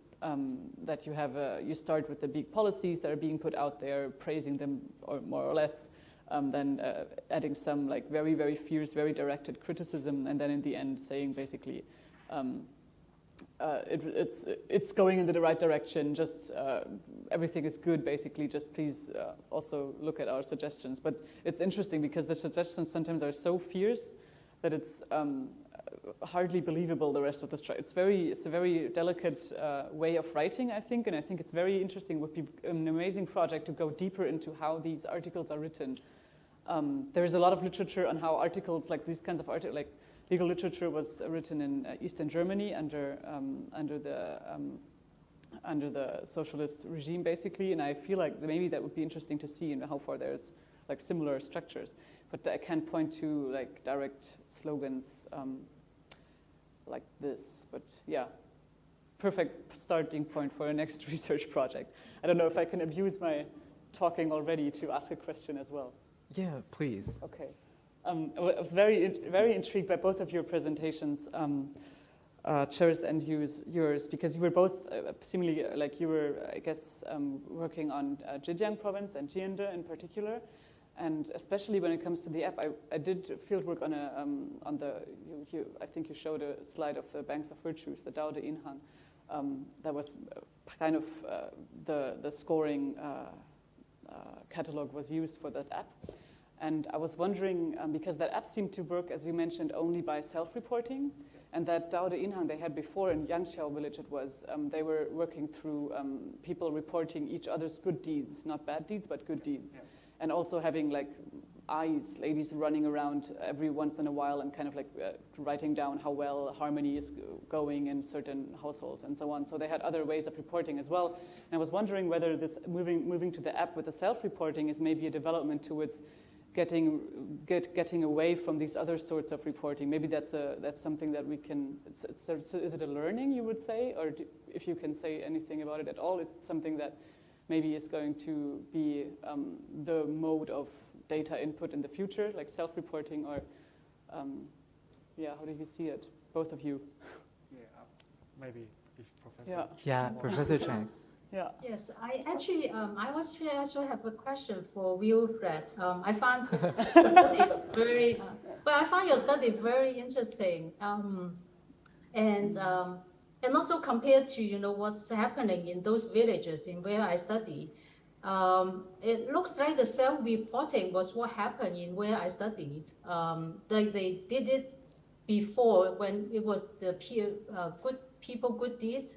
That you have, you start with the big policies that are being put out there, praising them or more or less, then adding some like very, very fierce, very directed criticism, and then in the end saying basically, it's going in the right direction. Just everything is good, basically. Just please also look at our suggestions. But it's interesting because the suggestions sometimes are so fierce that it's hardly believable. The rest of the structure. It's a very delicate way of writing, I think, and I think it's very interesting. It would be an amazing project to go deeper into how these articles are written. There is a lot of literature on how articles like these kinds of articles, like legal literature, was written in Eastern Germany under the socialist regime, basically. And I feel like maybe that would be interesting to see, and how far there's like similar structures. But I can't point to like direct slogans like this. But yeah, perfect starting point for a next research project. I don't know if I can abuse my talking already to ask a question as well. Yeah, please. Okay. I was very intrigued by both of your presentations, Cheris and yours, because you were both seemingly like you were, I guess, working on Zhejiang province and Jiande in particular, and especially when it comes to the app. I did field work on I think you showed a slide of the Banks of Virtues, the Dao de Inhang. That was kind of the scoring catalog was used for that app. And I was wondering, because that app seemed to work, as you mentioned, only by self-reporting, and that Dao de Inhang they had before in Yangqiao village, it was, they were working through people reporting each other's good deeds, not bad deeds, but good deeds. Yeah. And also having like ladies running around every once in a while and kind of like writing down how well harmony is going in certain households and so on. So they had other ways of reporting as well. And I was wondering whether this moving to the app with the self-reporting is maybe a development towards getting away from these other sorts of reporting. Maybe that's something that we can. Is it a learning, you would say, or if you can say anything about it at all? Is it something that maybe is going to be the mode of data input in the future, like self-reporting, or yeah, how do you see it, both of you? Yeah, maybe if Professor. Yeah, Professor Cheng. Yeah. Yes, I actually have a question for Wilfred. I found the studies very, I found your study very interesting, and also compared to what's happening in those villages in where I study, it looks like the self-reporting was what happened in where I studied. Like they did it before when it was the good people good deed.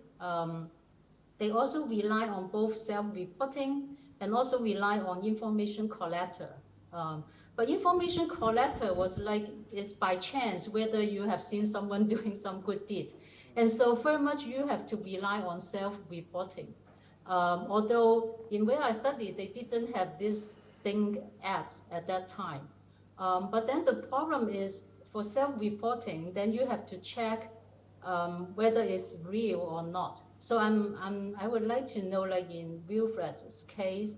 They also rely on both self-reporting and also rely on information collector. But information collector is by chance whether you have seen someone doing some good deed. And so very much you have to rely on self-reporting. Although in where I studied, they didn't have this thing apps at that time. But then the problem is for self-reporting, then you have to check whether it's real or not. So I would like to know, like in Wilfred's case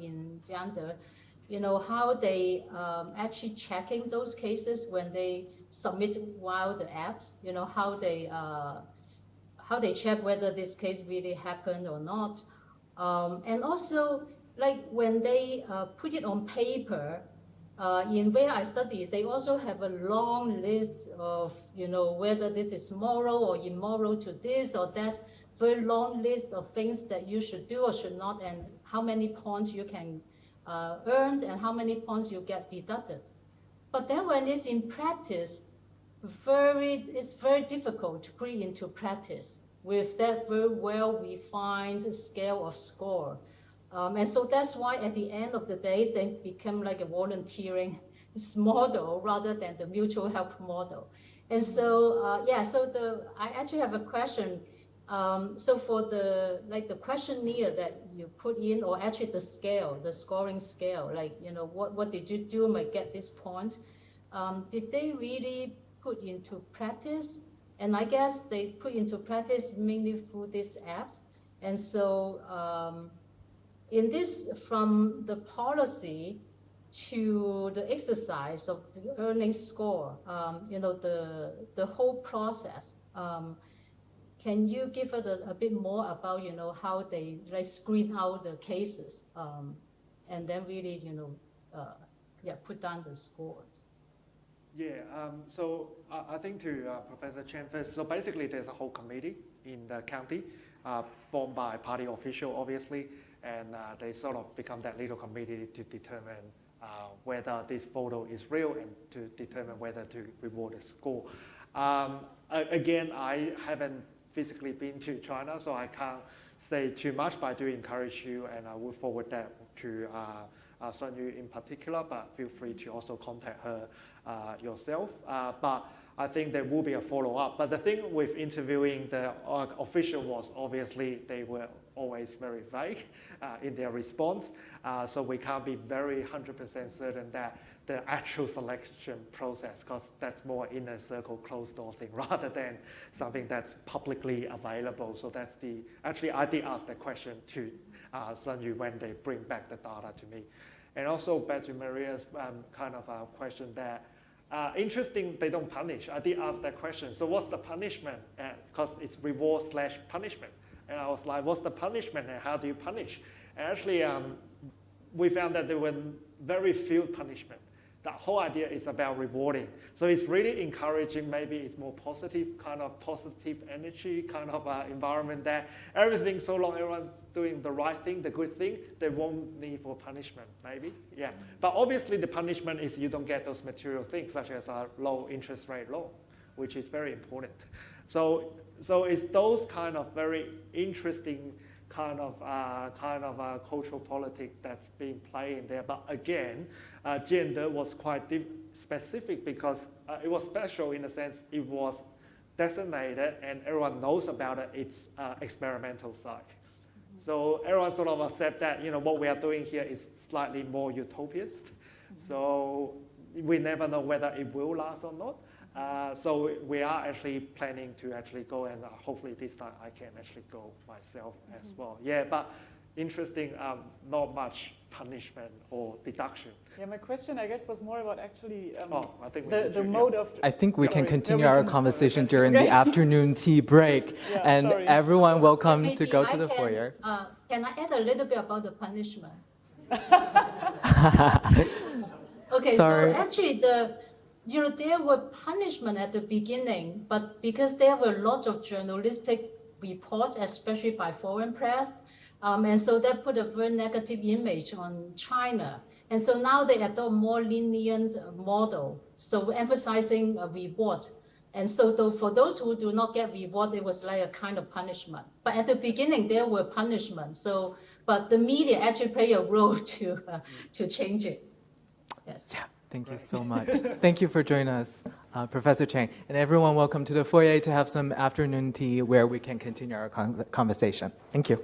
in Jiande, how they actually checking those cases when they submit via the apps. How they check whether this case really happened or not. And also, like when they put it on paper, in where I study, they also have a long list of, whether this is moral or immoral to this or that, very long list of things that you should do or should not, and how many points you can earn and how many points you get deducted. But then when it's in practice, it's very difficult to put it into practice with that very well-refined scale of score. And so that's why at the end of the day, they become like a volunteering model rather than the mutual help model. And so, I actually have a question. So for the questionnaire that you put in, or actually the scale, the scoring scale, what did you do to get this point? Did they really put into practice? And I guess they put into practice mainly through this app. And so in this, from the policy to the exercise of the earning score, the whole process, can you give us a bit more about, how they screen out the cases and then really, put down the scores? Yeah, so I think to Professor Chen first, so basically there's a whole committee in the county formed by party official, obviously, and they sort of become that little committee to determine whether this photo is real and to determine whether to reward a score. Again, I haven't physically been to China, so I can't say too much, but I do encourage you, and I will forward that to Sun Yu in particular, but feel free to also contact her yourself. But I think there will be a follow-up. But the thing with interviewing the official was obviously they were always very vague in their response. So we can't be very 100% certain that the actual selection process, because that's more inner circle, closed door thing rather than something that's publicly available. So that's actually I did ask that question to Sun Yu when they bring back the data to me. And also back to Maria's kind of question that, interesting, they don't punish. I did ask that question. So what's the punishment? Because it's reward/punishment. And I was like, what's the punishment and how do you punish? And actually, we found that there were very few punishment. The whole idea is about rewarding. So it's really encouraging, maybe it's more positive, kind of positive energy, kind of environment that everything, so long everyone's doing the right thing, the good thing, they won't need for punishment, maybe, yeah. But obviously the punishment is you don't get those material things, such as a low interest rate loan, which is very important. So it's those kind of very interesting kind of cultural politics that's being played in there. But again, gender was quite specific because it was special in the sense it was designated and everyone knows about it. It's experimental side. So everyone sort of accept that what we are doing here is slightly more utopian. So we never know whether it will last or not. So we are actually planning to actually go, and hopefully this time I can actually go myself as well. Yeah, but interesting, not much punishment or deduction. Yeah, my question, I guess, was more about actually I think the mode of... I think we can continue our conversation during the afternoon tea break. Yeah, and sorry. everyone welcome Maybe to go to the foyer. Can I add a little bit about the punishment? Okay, Sorry. so actually there were punishment at the beginning, but because there were lots of journalistic reports, especially by foreign press, and so that put a very negative image on China. And so now they adopt more lenient model, so emphasizing a reward. And so for those who do not get reward, it was like a kind of punishment. But at the beginning, there were punishments. So, but the media actually play a role to change it. Yes. Yeah, thank you so much. Thank you for joining us, Professor Cheng. And everyone, welcome to the foyer to have some afternoon tea where we can continue our conversation. Thank you.